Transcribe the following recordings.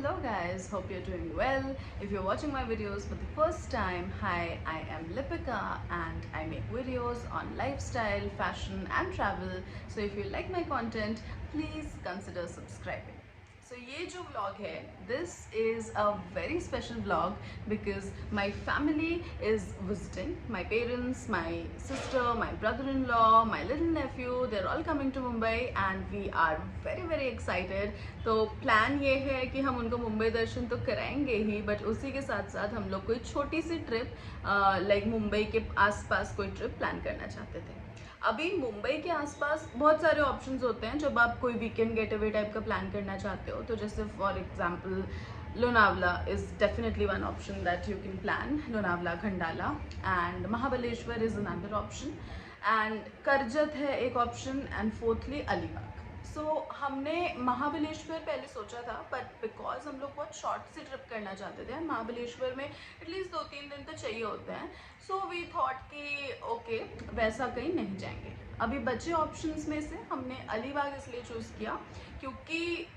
Hello guys, hope you're doing well. If you're watching my videos for the first time, hi, I am Lipika and I make videos on lifestyle, fashion and travel. So if you like my content, please consider subscribing. So ये जो vlog है, this is a very special vlog because my family is visiting. My parents, my sister, my brother-in-law, my little nephew, they're all coming to Mumbai and we are very excited. तो plan ये है कि हम उनको मुंबई दर्शन तो कराएंगे ही, but उसी के साथ साथ हम लोग कोई छोटी सी ट्रिप लाइक मुंबई के आसपास कोई ट्रिप प्लान करना चाहते थे. अभी मुंबई के आसपास बहुत सारे ऑप्शंस होते हैं जब आप कोई वीकेंड गेट अवे टाइप का प्लान करना चाहते हो. तो जैसे for example Lonavala is definitely one option that you can plan. Lonavala, Khandala and Mahabaleshwar is another option and Karjat है एक ऑप्शन एंड फोर्थली अलीबाग. सो हमने महाबलेश्वर पहले सोचा था, बट बिकॉज हम लोग बहुत शॉर्ट सी ट्रिप करना चाहते थे, महाबलेश्वर में एटलीस्ट 2-3 दिन तो चाहिए होते हैं. सो वी थॉट कि ओके वैसा कहीं नहीं जाएंगे. अभी बचे ऑप्शंस में से हमने अलीबाग इसलिए चूज़ किया क्योंकि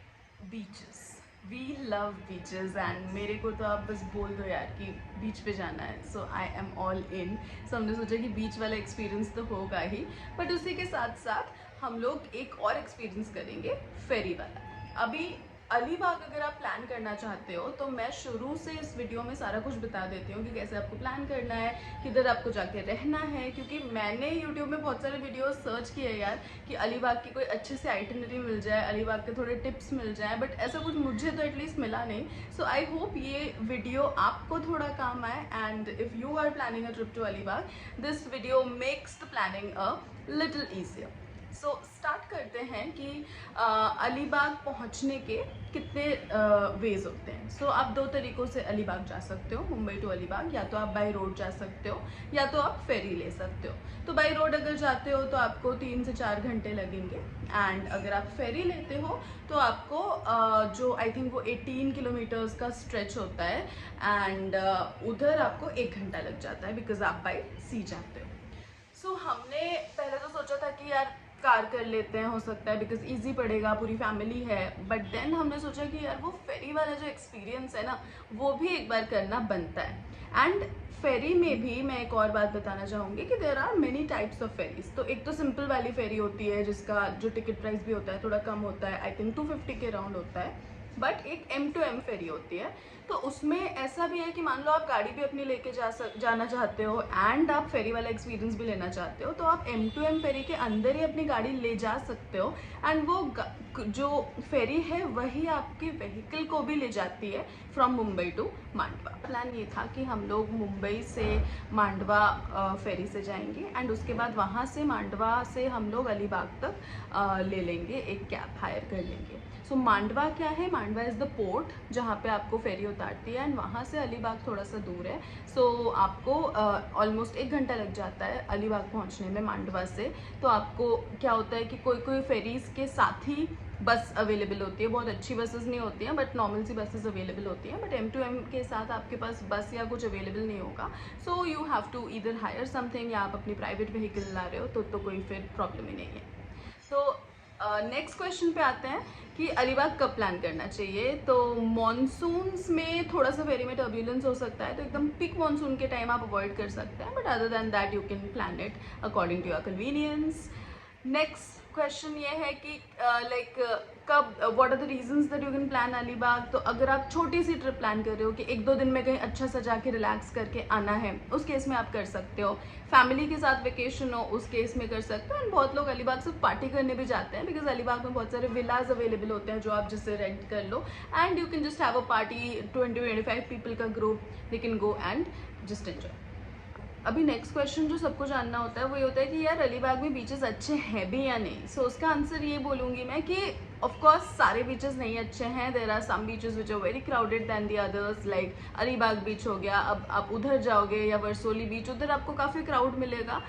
beaches, we love beaches and मेरे को तो आप बस बोल दो यार कि बीच पे जाना है, सो आई एम ऑल इन. सो हमने सोचा कि बीच वाला एक्सपीरियंस तो होगा ही, बट उसी के साथ साथ हम लोग एक और एक्सपीरियंस करेंगे फेरी वाला. अभी अलीबाग अगर आप प्लान करना चाहते हो तो मैं शुरू से इस वीडियो में सारा कुछ बता देती हूँ कि कैसे आपको प्लान करना है, किधर आपको जाके रहना है. क्योंकि मैंने यूट्यूब में बहुत सारे वीडियोस सर्च किए यार कि अलीबाग की कोई अच्छे से आइटिनरी मिल जाए, अलीबाग के थोड़े टिप्स मिल जाए, बट ऐसा कुछ मुझे तो एटलीस्ट मिला नहीं. सो आई होप ये वीडियो आपको थोड़ा काम आए and if you are planning a trip to Alibaug, this video makes the planning a little easier. So start करते हैं कि अलीबाग पहुंचने के कितने वेज होते हैं. सो आप 2 तरीक़ों से अलीबाग जा सकते हो, मुंबई टू अलीबाग. या तो आप बाय रोड जा सकते हो या तो आप फेरी ले सकते हो. तो बाय रोड अगर जाते हो तो आपको 3 से 4 घंटे लगेंगे एंड अगर आप फेरी लेते हो तो आपको जो आई थिंक वो 18 किलोमीटर्स का स्ट्रेच होता है एंड उधर आपको 1 घंटा लग जाता है बिकॉज आप बाय सी जाते हो. सो हमने पहले तो सोचा था कि यार कार कर लेते हैं, हो सकता है बिकॉज ईजी पड़ेगा, पूरी फैमिली है. बट देन हमने सोचा कि यार वो फेरी वाला जो एक्सपीरियंस है ना, वो भी एक बार करना बनता है. एंड फेरी में भी मैं एक और बात बताना चाहूँगी कि there are many types of ferries. तो एक तो सिंपल वाली फेरी होती है जिसका जो टिकट प्राइस भी होता है थोड़ा कम होता है, आई थिंक 250 के राउंड होता है. बट एक M2M फेरी होती है. तो उसमें ऐसा भी है कि मान लो आप गाड़ी भी अपनी लेके जाना चाहते हो एंड आप फेरी वाला एक्सपीरियंस भी लेना चाहते हो, तो आप M2M फेरी के अंदर ही अपनी गाड़ी ले जा सकते हो एंड वो जो फेरी है वही आपकी व्हीकल को भी ले जाती है from Mumbai to Mandwa. Plan ये था कि हम लोग मुंबई से मांडवा फेरी से जाएंगे एंड उसके बाद वहाँ से मांडवा से हम लोग अलीबाग तक ले लेंगे, एक कैब हायर कर लेंगे. सो मांडवा क्या है? मांडवा इज़ द पोर्ट जहाँ पे आपको फेरी उतारती है एंड वहाँ से अलीबाग थोड़ा सा दूर है. सो आपको ऑलमोस्ट 1 घंटा लग जाता है अलीबाग पहुँचने में मांडवा से. तो आपको क्या होता है कि कोई फेरीज़ के साथ ही बस अवेलेबल होती है, बहुत अच्छी बसेस नहीं होती हैं बट नॉर्मल सी बसेस अवेलेबल होती हैं. बट M2M के साथ आपके पास बस या कुछ अवेलेबल नहीं होगा. So you have to either hire something या आप अपनी प्राइवेट व्हीकल ला रहे हो तो कोई फिर प्रॉब्लम ही नहीं है. तो नेक्स्ट क्वेश्चन पे आते हैं कि अलीबाग कब प्लान करना चाहिए. तो मॉनसून्स में थोड़ा सा फेरी में टर्ब्यूलेंस हो सकता है, तो एकदम पिक मॉनसून के टाइम आप अवॉइड कर सकते हैं. But other than that you can plan it according to your convenience. Next question ये है कि लाइक कब, what are the reasons that you can plan Alibaug. तो अगर आप छोटी सी ट्रिप प्लान कर रहे हो कि 1-2 दिन में कहीं अच्छा सा जाके रिलैक्स करके आना है, उस केस में आप कर सकते हो. फैमिली के साथ वेकेशन हो, उस केस में कर सकते हो. एंड बहुत लोग अलीबाग से पार्टी करने भी जाते हैं बिकॉज अलीबाग में बहुत सारे विलाज अवेलेबल होते हैं जो आप जिससे रेंट कर लो and you can just have a party. 20-25 people का group, they can go and just enjoy. अभी नेक्स्ट क्वेश्चन जो सबको जानना होता है वो ये होता है कि यार अलीबाग में बीचेस अच्छे हैं भी या नहीं. सो उसका आंसर ये बोलूँगी मैं कि ऑफकोर्स सारे बीचेस नहीं अच्छे हैं. There are some beaches which are very crowded than the others. Like Alibag beach हो गया, अब आप उधर जाओगे या वर्सोली बीच, उधर आपको काफ़ी क्राउड मिलेगा.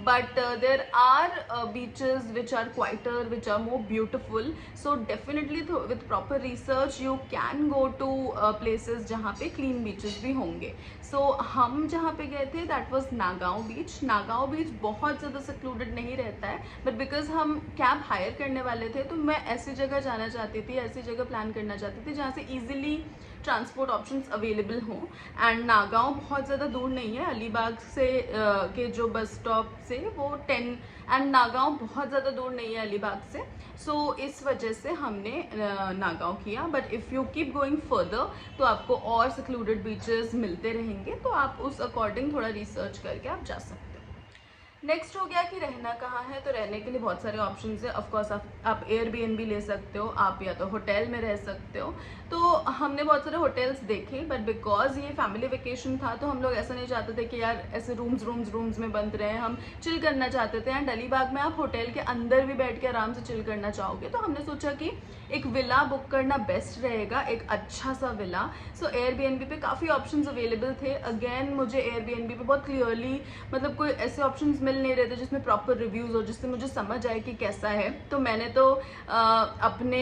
But there are beaches which are quieter, which are more beautiful. So definitely with proper research you can go to places जहाँ पे क्लीन बीचेस भी होंगे. सो हम जहाँ पे गए थे दैट वॉज नागांव बीच. नागांव बीच बहुत ज़्यादा सेक्लूडेड नहीं रहता है, बट बिकॉज हम कैब हायर करने वाले थे तो मैं ऐसी जगह जाना चाहती थी, ऐसी जगह प्लान करना चाहती थी जहाँ से ईजिली ट्रांसपोर्ट ऑप्शंस अवेलेबल हों। एंड नागांव बहुत ज़्यादा दूर नहीं है, अलीबाग से के जो बस स्टॉप से वो 10, एंड नागांव बहुत ज़्यादा दूर नहीं है अलीबाग से। सो इस वजह से हमने नागांव किया। But if you keep going further तो आपको और सक्लूडेड बीचेस मिलते रहेंगे, तो आप उस अकॉर्डिंग थोड़ा रिसर्च करके आप जा सकते हो। नेक्स्ट हो गया कि रहना कहाँ है। तो रहने के लिए बहुत सारे ऑप्शंस है। ऑफकोर्स आप एयरबीएनबी ले सकते हो, आप या तो होटल में रह सकते हो। तो हमने बहुत सारे होटल्स देखे, बट बिकॉज ये फैमिली वेकेशन था तो हम लोग ऐसा नहीं चाहते थे कि यार ऐसे रूम्स में बंद रहे, हम चिल करना चाहते थे। एंड अलीबाग में आप होटल के अंदर भी बैठ के आराम से चिल करना चाहोगे, तो हमने सोचा कि एक विला बुक करना बेस्ट रहेगा, एक अच्छा सा विला। सो एयरबीएनबी पे काफ़ी ऑप्शंस अवेलेबल थे। अगेन मुझे एयरबीएनबी पे बहुत क्लियरली मतलब कोई ऐसे ऑप्शंस मिल नहीं रहे थे जिसमें प्रॉपर रिव्यूज़ हो, जिससे मुझे समझ आए कि कैसा है। तो मैंने तो अपने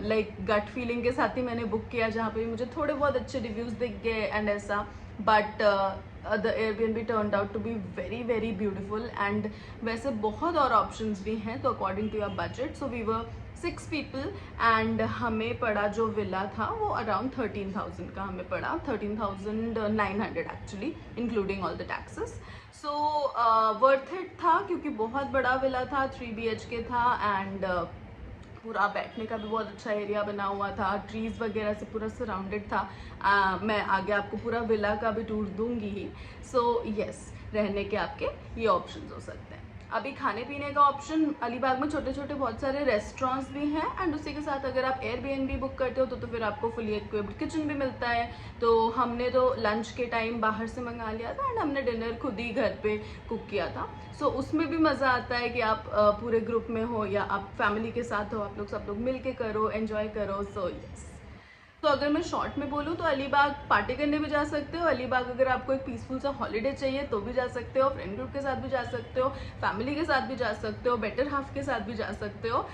लाइक गट फीलिंग के साथ ही मैंने बुक किया, जहाँ पे मुझे थोड़े बहुत अच्छे रिव्यूज़ दिख गए एंड ऐसा। But the Airbnb turned out to be very very beautiful. And वैसे बहुत और ऑप्शंस भी हैं, तो according to your budget. So we were 6 people and हमें पड़ा जो विला था वो अराउंड 13,000 का हमें पड़ा, 13,900 actually, including all the taxes. So worth it था, क्योंकि बहुत बड़ा विला था, 3 BHK था। एंड पूरा बैठने का भी बहुत अच्छा एरिया बना हुआ था, ट्रीज़ वगैरह से पूरा सराउंडेड था। मैं आगे आपको पूरा विला का भी टूर दूंगी ही। सो यस, रहने के आपके ये ऑप्शंस हो सकते हैं। अभी खाने पीने का ऑप्शन, अलीबाग में छोटे छोटे बहुत सारे रेस्टोरेंट्स भी हैं। एंड उसी के साथ अगर आप एयरबीएनबी बुक करते हो तो फिर आपको फुली इक्विप्ड किचन भी मिलता है। तो हमने तो लंच के टाइम बाहर से मंगा लिया था एंड हमने डिनर खुद ही घर पे कुक किया था। सो उसमें भी मज़ा आता है कि आप पूरे ग्रुप में हो या आप फैमिली के साथ हो, आप लोग सब लोग मिल के करो, एन्जॉय करो। So yes. तो अगर मैं शॉर्ट में बोलूँ तो अलीबाग पार्टी करने भी जा सकते हो। अलीबाग अगर आपको एक पीसफुल सा हॉलीडे चाहिए तो भी जा सकते हो, फ्रेंड ग्रुप के साथ भी जा सकते हो, फैमिली के साथ भी जा सकते हो, बेटर हाफ के साथ भी जा सकते हो।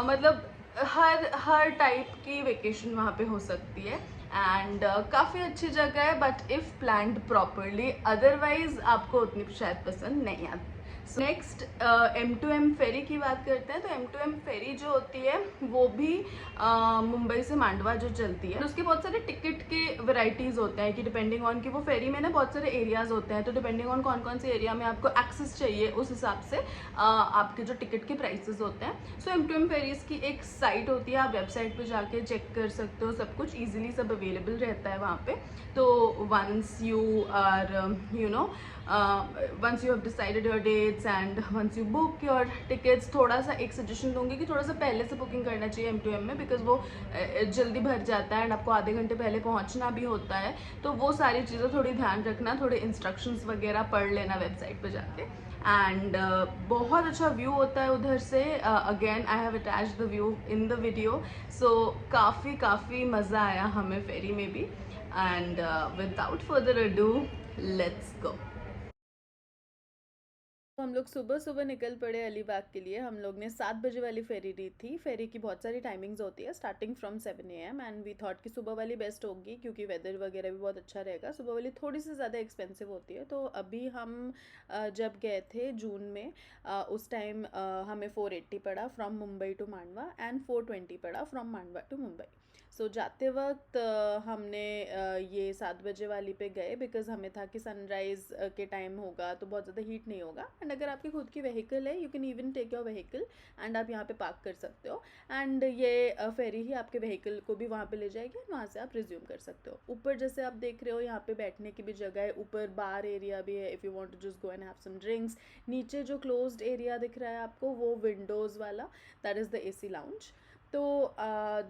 मतलब हर टाइप की वेकेशन वहाँ पे हो सकती है। एंड काफ़ी अच्छी जगह है, but if planned properly, otherwise आपको उतनी शायद पसंद नहीं आती। नेक्स्ट M2M फेरी की बात करते हैं। तो M2M फेरी जो होती है वो भी मुंबई से मांडवा जो चलती है, उसके बहुत सारे टिकट के वैरायटीज़ होते हैं कि डिपेंडिंग ऑन कि वो फेरी में ना बहुत सारे एरियाज़ होते हैं, तो डिपेंडिंग ऑन कौन कौन से एरिया में आपको एक्सेस चाहिए उस हिसाब से आपके जो टिकट के प्राइसेस होते हैं। सो M2M फेरीज की एक साइट होती है, आप वेबसाइट पे जाके चेक कर सकते हो, सब कुछ ईजिली सब अवेलेबल रहता है वहाँ पे। तो once you are once you have decided your dates and once you book your tickets, थोड़ा सा एक सजेशन दूंगी कि थोड़ा सा पहले से बुकिंग करना चाहिए M2M में, बिकॉज वो जल्दी भर जाता है एंड आपको आधे घंटे पहले पहुंचना भी होता है। तो वो सारी चीज़ें थोड़ी ध्यान रखना, थोड़े इंस्ट्रक्शंस वगैरह पढ़ लेना वेबसाइट पर जाके। एंड बहुत अच्छा व्यू होता है उधर से। Again I have attached the view in the video. So काफ़ी मज़ा आया हमें फेरी में भी। And without further ado, let's go. तो हम लोग सुबह सुबह निकल पड़े अलीबाग के लिए। हम लोग ने 7 बजे वाली फेरी ली थी। फेरी की बहुत सारी टाइमिंग्स होती है, starting from 7 AM, and we thought कि सुबह वाली बेस्ट होगी क्योंकि वेदर वगैरह भी बहुत अच्छा रहेगा। सुबह वाली थोड़ी सी ज़्यादा एक्सपेंसिव होती है। तो अभी हम जब गए थे जून में, उस टाइम हमें 480 पड़ा from Mumbai to Mandwa, and 420 पड़ा from Mandwa to Mumbai. So जाते वक्त हमने ये 7 बजे वाली पे गए, बिकॉज हमें था कि सनराइज़ के टाइम होगा तो बहुत ज़्यादा हीट नहीं होगा। एंड अगर आपकी खुद की व्हीकल है, you can even take your vehicle and आप यहाँ पे पार्क कर सकते हो। एंड ये फेरी ही आपके व्हीकल को भी वहाँ पे ले जाएगी एंड वहाँ से आप रिज्यूम कर सकते हो। ऊपर जैसे आप देख रहे हो यहाँ पे बैठने की भी जगह है, ऊपर बार एरिया भी है if you want to just go and have some drinks. नीचे जो क्लोज्ड एरिया दिख रहा है आपको वो विंडोज़ वाला, that is the AC lounge. तो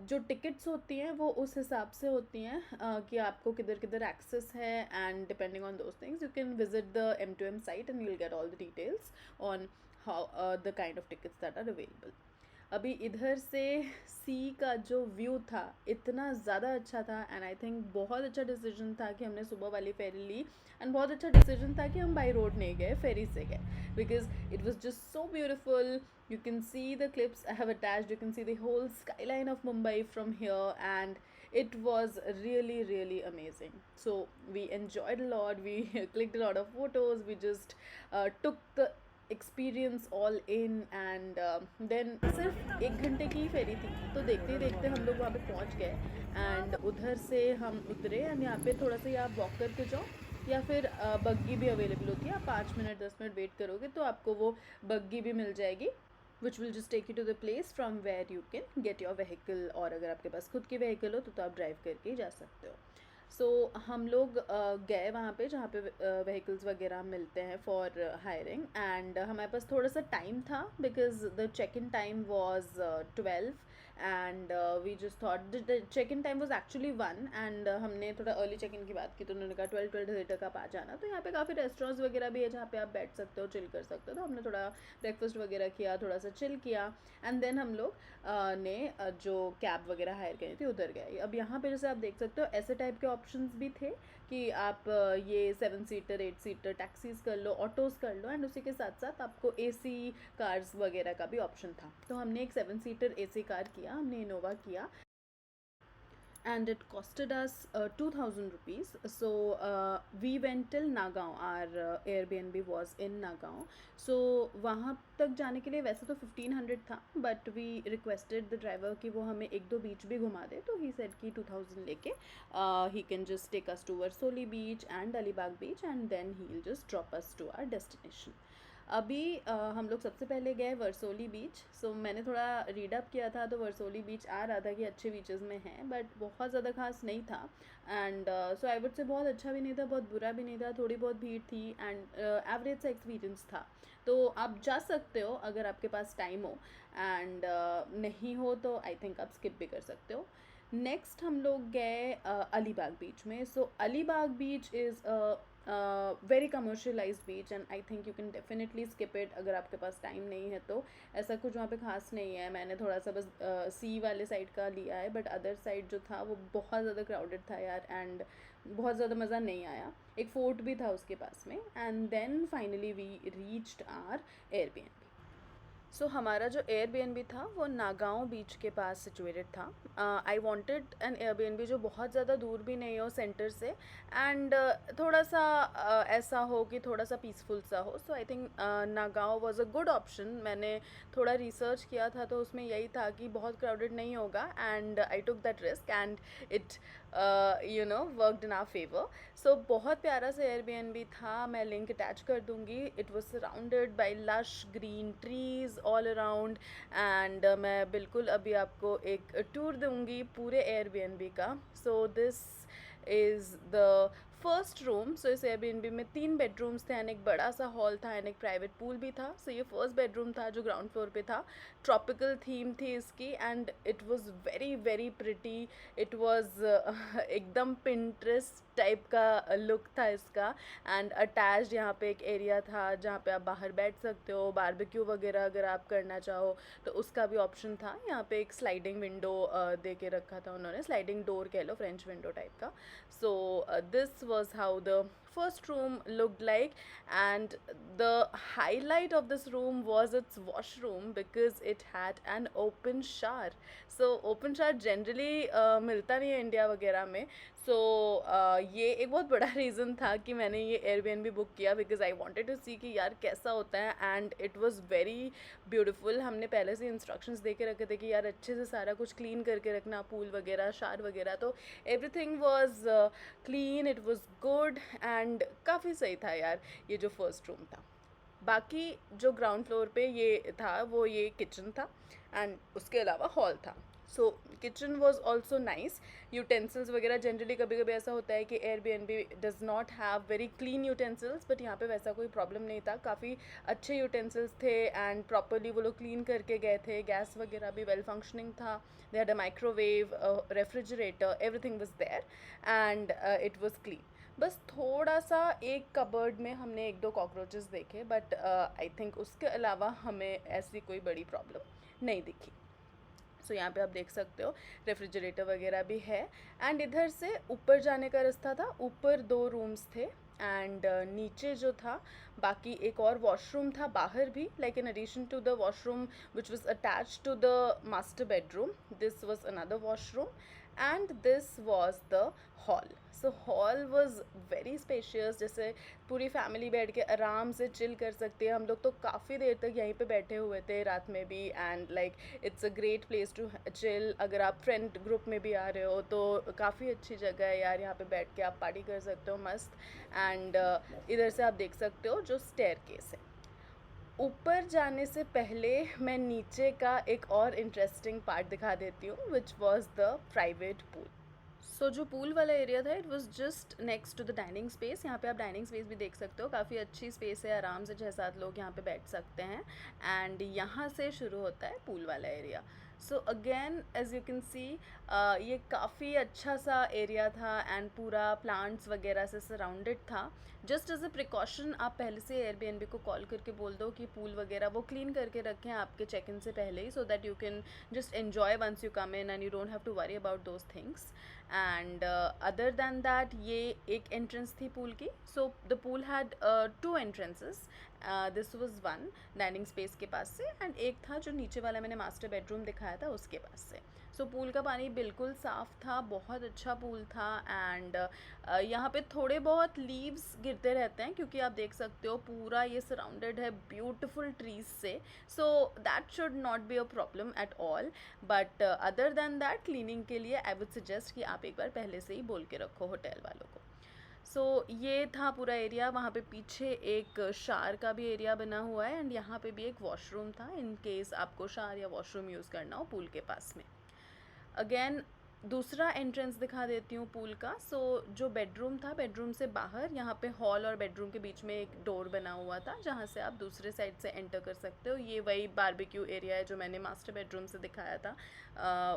जो टिकट्स होती हैं वो उस हिसाब से होती हैं कि आपको किधर किधर एक्सेस है, and depending on those things you can visit the M2M site and you will get all the details on how the kind of tickets that are available. अभी इधर से सी का जो व्यू था इतना ज़्यादा अच्छा था, एंड आई थिंक बहुत अच्छा डिसीजन था कि हमने सुबह वाली फेरी ली। एंड बहुत अच्छा डिसीजन था कि हम बाई रोड नहीं गए, फेरी से गए, because it was just so beautiful. You can see the clips I have attached, you can see the whole skyline of Mumbai from here, and it was really amazing. So we enjoyed a lot, we clicked a lot of photos, we just took the experience all in and then सिर्फ 1 घंटे की ही फेरी थी, तो देखते ही देखते हम लोग वहाँ पे पहुँच गए एंड उधर से हम उतरे एंड यहाँ पे थोड़ा सा आप वॉक करके जाओ या फिर बग्गी भी अवेलेबल होती है, आप 5 मिनट 10 मिनट वेट करोगे तो आपको वो बग्गी भी मिल जाएगी which will just take you to the place from where you can get your vehicle, और अगर आपके पास खुद की व्हीकल हो तो आप ड्राइव करके ही जा सकते हो। सो हम लोग गए वहाँ पे जहाँ पे व्हीकल्स वगैरह मिलते हैं फॉर हायरिंग एंड हमारे पास थोड़ा सा टाइम था because the check in time was 12 and we just thought the check in time was actually 1 and हमने थोड़ा अर्ली चेक इन की बात की तो उन्होंने कहा 12 तक आप आ जाना। तो यहाँ पे काफ़ी रेस्टोरेंट्स वगैरह भी है जहाँ पे आप बैठ सकते हो, चिल कर सकते हो, तो हमने थोड़ा ब्रेकफास्ट वगैरह किया, थोड़ा सा चिल किया एंड देन हम लोग ने जो कैब वगैरह हायर करी थी उधर गए। अब यहाँ पे जैसे आप देख सकते हो ऐसे टाइप के ऑप्शंस भी थे कि आप ये 7 सीटर 8 सीटर टैक्सीज कर लो, ऑटोज़ कर लो एंड उसी के साथ साथ आपको एसी कार्स वगैरह का भी ऑप्शन था। तो हमने एक 7 सीटर एसी कार किया, हमने इनोवा किया and it costed us 2000 rupees. So we went till Nagaon. Our Airbnb was in Nagaon. So वहाँ तक जाने के लिए वैसे तो 1500 था, but we requested the driver कि वो हमें 1-2 बीच भी घुमा दे, तो he said कि 2000 लेके he can just take us to Versoli beach and Alibag beach and then he'll just drop us to our destination. अभी हम लोग सबसे पहले गए वर्सोली बीच। सो मैंने थोड़ा रीड अप किया था तो वर्सोली बीच आ रहा था कि अच्छे बीचेस में हैं, बट बहुत ज़्यादा खास नहीं था and so I would say बहुत अच्छा भी नहीं था, बहुत बुरा भी नहीं था, थोड़ी बहुत भीड़ थी एंड एवरेज सा एक्सपीरियंस था। तो आप जा सकते हो अगर आपके पास टाइम हो एंड नहीं हो तो आई थिंक आप स्किप भी कर सकते हो। नेक्स्ट हम लोग गए अलीबाग बीच में। So Alibag beach is very commercialise beach and I think you can definitely skip it अगर आपके पास टाइम नहीं है तो। ऐसा कुछ वहाँ पे खास नहीं है, मैंने थोड़ा सा बस सी वाले साइड का लिया है, बट अदर साइड जो था वो बहुत ज़्यादा क्राउडेड था यार एंड बहुत ज़्यादा मज़ा नहीं आया। एक फोर्ट भी था उसके पास में and then finally we reached our Airbnb. So हमारा जो एयरबीएनबी था वो नागांव बीच के पास सिचुएटेड था। आई वांटेड एन एयरबीएनबी जो बहुत ज़्यादा दूर भी नहीं हो सेंटर से एंड थोड़ा सा ऐसा हो कि थोड़ा सा पीसफुल सा हो। So I think Nagaon was a good option. मैंने थोड़ा रिसर्च किया था तो उसमें यही था कि बहुत क्राउडेड नहीं होगा and I took that risk and it you know worked in our favour. So बहुत प्यारा सा एयरबीएनबी था, मैं लिंक अटैच कर दूँगी। It was surrounded by lush green trees all around and मैं बिल्कुल अभी आपको एक टूर दूंगी पूरे एयरबीएनबी का। So this is the first room. So इस एयरबीएनबी में 3 बेडरूम्स थे एंड एक बड़ा सा हॉल था एंड एक प्राइवेट पूल भी था। सो ये फर्स्ट बेडरूम था जो ग्राउंड फ्लोर पे था। ट्रॉपिकल थीम थी इसकी and it was very very pretty. It was एकदम पिंट्रेस्ट टाइप का लुक था इसका एंड अटैच्ड यहाँ पे एक एरिया था जहाँ पे आप बाहर बैठ सकते हो, बारबेक्यू वगैरह अगर आप करना चाहो तो उसका भी ऑप्शन था। यहाँ पे एक स्लाइडिंग विंडो दे के रखा था उन्होंने, स्लाइडिंग डोर कह लो, फ्रेंच विंडो टाइप का। So this was how the first room looked like and the highlight of this room was its washroom because it had an open shower. So open shower generally मिलता नहीं है India वगैरह में। सो ये एक बहुत बड़ा रीज़न था कि मैंने ये एयरबीएनबी बुक किया बिकॉज आई वांटेड टू सी कि यार कैसा होता है and it was very beautiful. हमने पहले से इंस्ट्रक्शंस दे के रखे थे कि यार अच्छे से सारा कुछ क्लीन करके रखना, पूल वगैरह शार वगैरह, तो everything was clean, it was good and काफ़ी सही था यार ये जो फर्स्ट रूम था। बाकी जो ग्राउंड फ्लोर पे ये था वो ये किचन था एंड उसके अलावा हॉल था। सो kitchen was also nice. Utensils वगैरह जनरली कभी कभी ऐसा होता है कि Airbnb does not have very clean utensils, but यहाँ पे वैसा कोई प्रॉब्लम नहीं था। काफ़ी अच्छे यूटेंसिल्स थे एंड प्रॉपरली वो लोग क्लीन करके गए थे। गैस वगैरह भी वेल फंक्शनिंग था, they had a microwave, refrigerator, everything was there and it was clean. बस थोड़ा सा एक कबर्ड में हमने 1-2 कॉकरोचेस देखे, बट आई थिंक उसके अलावा हमें ऐसी कोई बड़ी प्रॉब्लम नहीं दिखी। सो यहाँ पे आप देख सकते हो रेफ्रिजरेटर वगैरह भी है एंड इधर से ऊपर जाने का रास्ता था। ऊपर 2 रूम्स थे एंड नीचे जो था बाकी एक और वॉशरूम था बाहर भी, like in addition to the washroom which was attach to the master bedroom, this was another washroom and this was the hall. So hall was very spacious, जैसे पूरी फैमिली बैठ के आराम से चिल कर सकते हैं। हम लोग तो काफ़ी देर तक यहीं पे बैठे हुए थे रात में भी, and like it's a great place to chill. अगर आप फ्रेंड ग्रुप में भी आ रहे हो तो काफ़ी अच्छी जगह है यार, यहाँ पे बैठ के आप पार्टी कर सकते हो मस्त। एंड इधर से आप देख सकते हो जो स्टेयरकेस है। ऊपर जाने से पहले मैं नीचे का एक और इंटरेस्टिंग पार्ट दिखा देती हूँ, which was the private pool. So जो पूल वाला एरिया था, it was just next to the dining space. यहाँ पे आप डाइनिंग स्पेस भी देख सकते हो, काफ़ी अच्छी स्पेस है, आराम से 6-7 लोग यहाँ पे बैठ सकते हैं। एंड यहाँ से शुरू होता है पूल वाला area. So again as you can see, ये काफ़ी अच्छा सा एरिया था एंड पूरा प्लांट्स वगैरह से सराउंडेड था। जस्ट एज अ प्रिकॉशन आप पहले से एयरबीएनबी को कॉल करके बोल दो कि पूल वगैरह वो क्लीन करके रखें आपके चेक इन से पहले ही, so that you can just enjoy once you come in and you don't have to worry about those things. And other than that, ये एक entrance थी pool की. So the pool had two entrances. This was one dining space के पास से, and एक था जो नीचे वाला मैंने master bedroom दिखाया था उसके पास से. सो पूल का पानी बिल्कुल साफ़ था, बहुत अच्छा पूल था। एंड यहाँ पे थोड़े बहुत लीव्स गिरते रहते हैं क्योंकि आप देख सकते हो पूरा ये सराउंडेड है ब्यूटिफुल ट्रीज से, so that should not be a problem at all. But other than that, cleaning के लिए आई वुड सजेस्ट कि आप एक बार पहले से ही बोल के रखो होटल वालों को। सो ये था पूरा एरिया। वहाँ पे पीछे एक शार का भी एरिया बना हुआ है एंड यहाँ पे भी एक वॉशरूम था इन केस आपको शार या वॉशरूम यूज़ करना हो पूल के पास में। अगेन दूसरा एंट्रेंस दिखा देती हूँ पूल का। सो जो बेडरूम था, बेडरूम से बाहर यहाँ पे हॉल और बेडरूम के बीच में एक डोर बना हुआ था जहाँ से आप दूसरे साइड से एंटर कर सकते हो। ये वही बारबेक्यू एरिया है जो मैंने मास्टर बेडरूम से दिखाया था,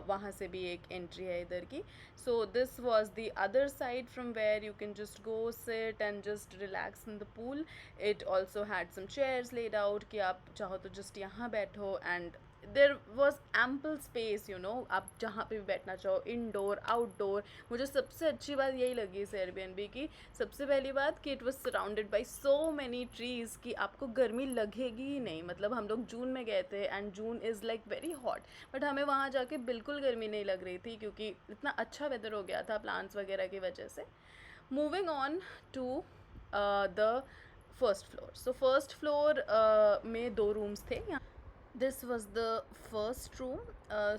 वहाँ से भी एक एंट्री है इधर की। So this was the other side from where you can just go sit and just relax in the pool. It also had some chairs laid out कि आप चाहो तो जस्ट यहाँ बैठो, and there was ample space, you know, आप जहाँ पे भी बैठना चाहो, इंडोर आउटडोर। मुझे सबसे अच्छी बात यही लगी इस एयरबीएनबी की। सबसे पहली बात कि it was surrounded by so many trees कि आपको गर्मी लगेगी ही नहीं। मतलब हम लोग जून में गए थे and June is like very hot, but हमें वहाँ जाके बिल्कुल गर्मी नहीं लग रही थी क्योंकि इतना अच्छा वेदर हो गया था प्लांट्स वगैरह की वजह से। Moving on to the first floor. So first floor में 2 रूम्स थे। This was the first room.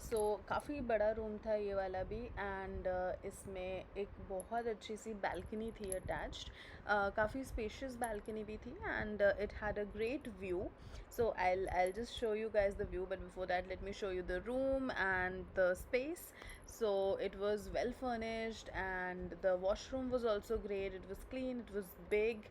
So काफ़ी बड़ा रूम था ये वाला भी, एंड इसमें एक बहुत अच्छी सी बैल्कनी थी अटैच्ड। काफ़ी स्पेशियस बैल्कनी भी थी and it had a great view. So I'll just show you guys the view, but before that let me show you the room and the space. So it was well furnished and the washroom was also great. It was clean, it was big.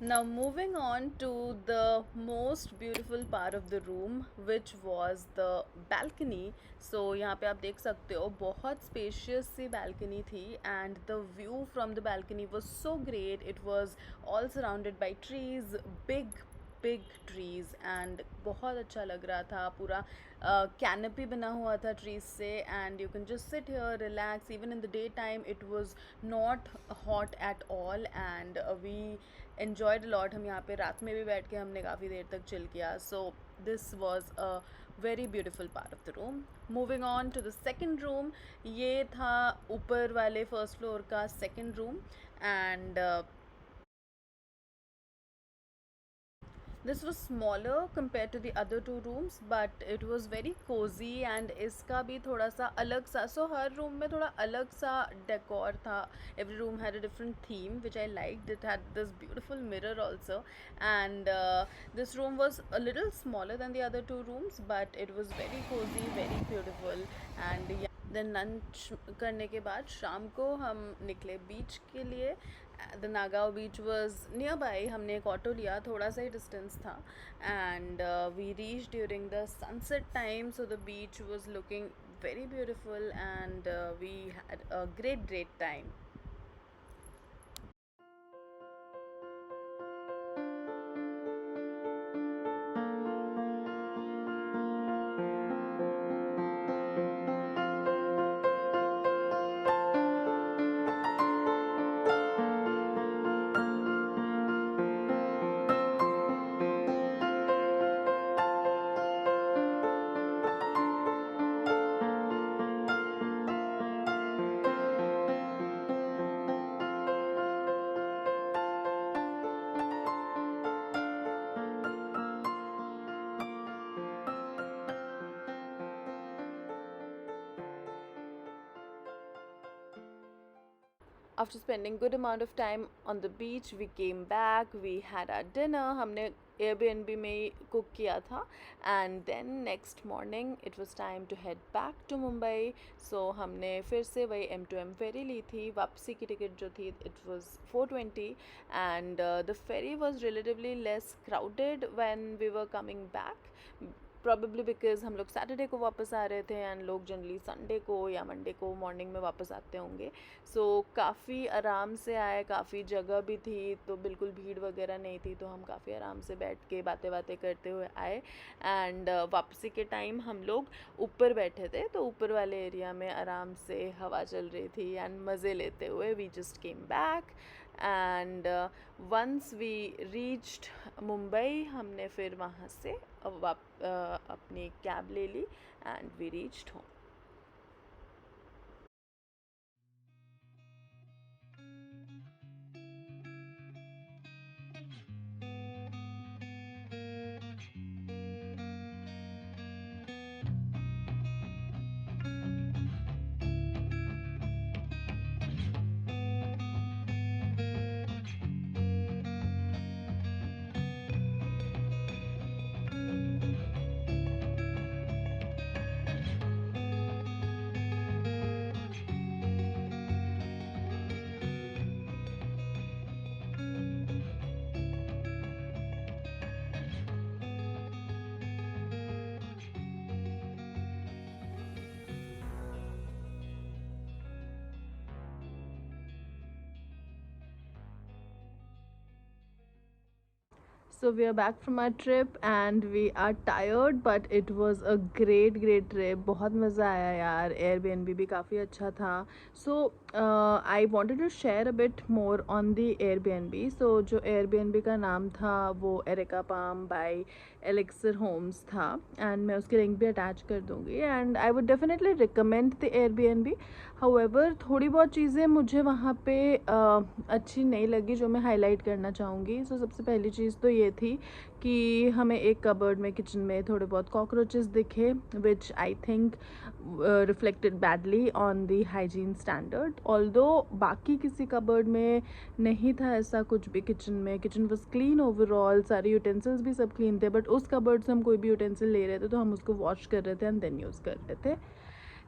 Now moving on to the most beautiful part of the room, which was the balcony. So यहाँ पे आप देख सकते हो बहुत spacious सी balcony थी and the view from the balcony was so great. It was all surrounded by trees, big trees, and बहुत अच्छा लग रहा था। पूरा canopy बना हुआ था trees से, and you can just sit here, relax. Even in the daytime it was not hot at all, and we enjoyed a lot. हम यहाँ पे रात में भी बैठ के हमने काफ़ी देर तक चिल किया. So this was a very beautiful part of the room. Moving on to the second room. ये था ऊपर वाले first floor का second room, and this was smaller compared to the other 2 rooms, but it was very cozy and इसका भी थोड़ा सा अलग सा, so हर room में थोड़ा अलग सा decor था. Every room had a different theme which I liked. It had this beautiful mirror also, and this room was a little smaller than the other 2 rooms, but it was very cozy, very beautiful. And then lunch करने के बाद शाम को हम निकले बीच के लिए. The Nagaon beach was nearby. हमने एक ऑटो लिया, थोड़ा सा ही डिस्टेंस था, and we reach during the sunset time. So the beach was looking very beautiful, and we had a great time. After spending good amount of time on the beach, we came back, we had our dinner. हमने Airbnb में ही cook किया था, and then next morning it was time to head back to Mumbai. So हमने फिर से वही M2M ferry ली थी. वापसी की टिकट जो थी it was 420, and the ferry was relatively less crowded when we were coming back. Probably because हम लोग सैटरडे को वापस आ रहे थे एंड लोग जनरली संडे को या मंडे को मॉर्निंग में वापस आते होंगे. सो काफ़ी आराम से आए, काफ़ी जगह भी थी, तो बिल्कुल भीड़ वगैरह नहीं थी, तो हम काफ़ी आराम से बैठ के बातें करते हुए आए. एंड वापसी के टाइम हम लोग ऊपर बैठे थे, तो ऊपर वाले एरिया में आराम से हवा चल रही थी एंड मज़े लेते हुए we just came back. And once we reached Mumbai, हमने फिर वहाँ से अपनी कैब ले ली and we reached home. So we are back from our trip and we are tired, but it was a great trip. बहुत मज़ा आया यार. Airbnb भी काफ़ी अच्छा था. So I wanted to share a bit more on the Airbnb. So जो Airbnb का नाम था वो Erica Palm by Elixir Homes था, and मैं उसकी लिंक भी अटैच कर दूँगी. And I would definitely recommend the Airbnb. However, थोड़ी बहुत चीज़ें मुझे वहाँ पे अच्छी नहीं लगी जो मैं हाईलाइट करना चाहूँगी. सो सबसे पहली चीज़ तो ये थी कि हमें एक कबर्ड में, किचन में थोड़े बहुत कॉकरोचेस दिखे, which I think reflected badly on the hygiene standard. Although बाकी किसी कबर्ड में नहीं था ऐसा कुछ भी. किचन वॉज क्लीन ओवरऑल, सारे यूटेंसिल्स भी सब क्लीन थे, बट उस कबर्ड से हम कोई भी यूटेंसिल ले रहे थे तो हम उसको वॉश कर रहे थे एंड देन यूज़ कर रहे थे.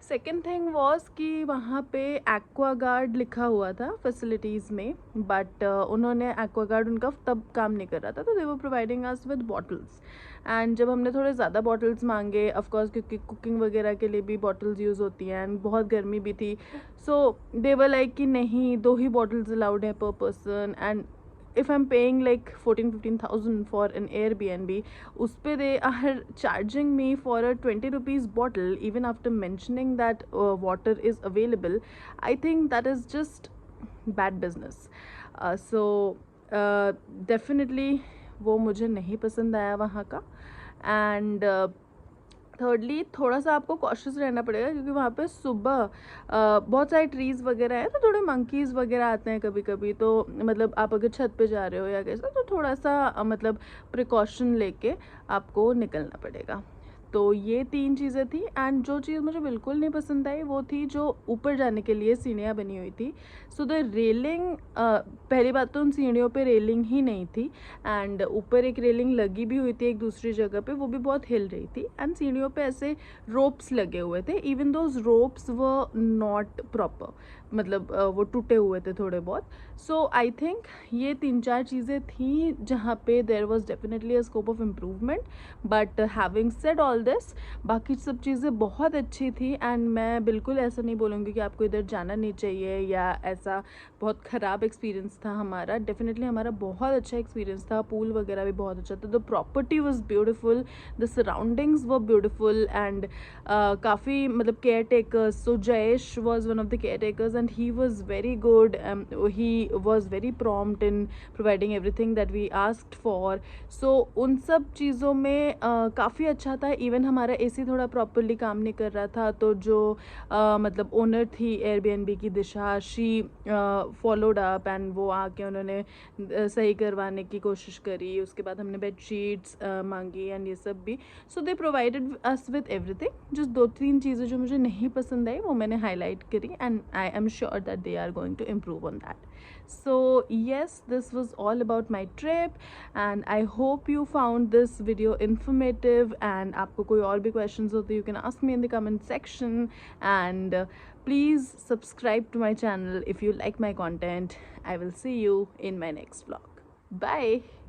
सेकेंड थिंग वॉज कि वहाँ पे एक्वागार्ड लिखा हुआ था फैसिलिटीज़ में, बट उन्होंने एक्वागार्ड उनका तब काम नहीं कर रहा था, तो they were providing us with bottles. And जब हमने थोड़े ज़्यादा बॉटल्स मांगे, ऑफकोर्स क्योंकि कुकिंग वगैरह के लिए भी बॉटल्स यूज़ होती हैं एंड बहुत गर्मी भी थी, सो दे वर लाइक कि नहीं, 2 ही बॉटल्स अलाउड है पर person. And if I'm paying like 14,000-15,000 for an Airbnb, us pe they are charging me for a 20 rupees bottle even after mentioning that water is available. I think that is just bad business. So definitely वो मुझे नहीं पसंद आया वहाँ का. And thirdly थोड़ा सा आपको कॉशियस रहना पड़ेगा क्योंकि वहाँ पे सुबह बहुत सारे ट्रीज़ वगैरह हैं, तो थोड़े मंकीज़ वगैरह आते हैं कभी कभी. तो मतलब आप अगर छत पे जा रहे हो या कैसा, तो थोड़ा सा मतलब प्रिकॉशन लेके आपको निकलना पड़ेगा. तो ये 3 चीज़ें थी. एंड जो चीज़ मुझे बिल्कुल नहीं पसंद आई वो थी जो ऊपर जाने के लिए सीढ़ियाँ बनी हुई थी. सो द रेलिंग, पहली बात तो उन सीढ़ियों पे रेलिंग ही नहीं थी, एंड ऊपर एक रेलिंग लगी भी हुई थी एक दूसरी जगह पे, वो भी बहुत हिल रही थी. एंड सीढ़ियों पे ऐसे रोप्स लगे हुए थे, even those ropes were not proper, मतलब वो टूटे हुए थे थोड़े बहुत. सो आई थिंक ये 3-4 चीज़ें थी जहाँ पे there was definitely a scope of improvement. But having said all this, बाकी सब चीज़ें बहुत अच्छी थी. एंड मैं बिल्कुल ऐसा नहीं बोलूँगी कि आपको इधर जाना नहीं चाहिए या ऐसा बहुत ख़राब एक्सपीरियंस था हमारा. डेफिनेटली हमारा बहुत अच्छा एक्सपीरियंस था. पूल वगैरह भी बहुत अच्छा था. The property was beautiful, the surroundings were beautiful, and काफ़ी मतलब care takers. So Jayesh was one of the care takers and he was very good. He was very prompt in providing everything that we asked for. So उन सब चीज़ों में काफ़ी अच्छा था. Even हमारा AC थोड़ा प्रॉपरली काम नहीं कर रहा था, तो जो मतलब ओनर थी Airbnb की दिशा, शी फॉलोड अप एंड वो आके उन्होंने सही करवाने की कोशिश करी. उसके बाद हमने बेड शीट्स मांगी एंड ये सब भी. So they provided us with everything. Just 2-3 चीज़ें जो मुझे नहीं पसंद आई वो मैंने हाईलाइट करी, and I am sure that they are going to improve on that. So yes, this was all about my trip, and I hope you found this video informative. And आपको कोई और भी questions हो तो you can ask me in the comment section. And please subscribe to my channel if you like my content. I will see you in my next vlog. Bye.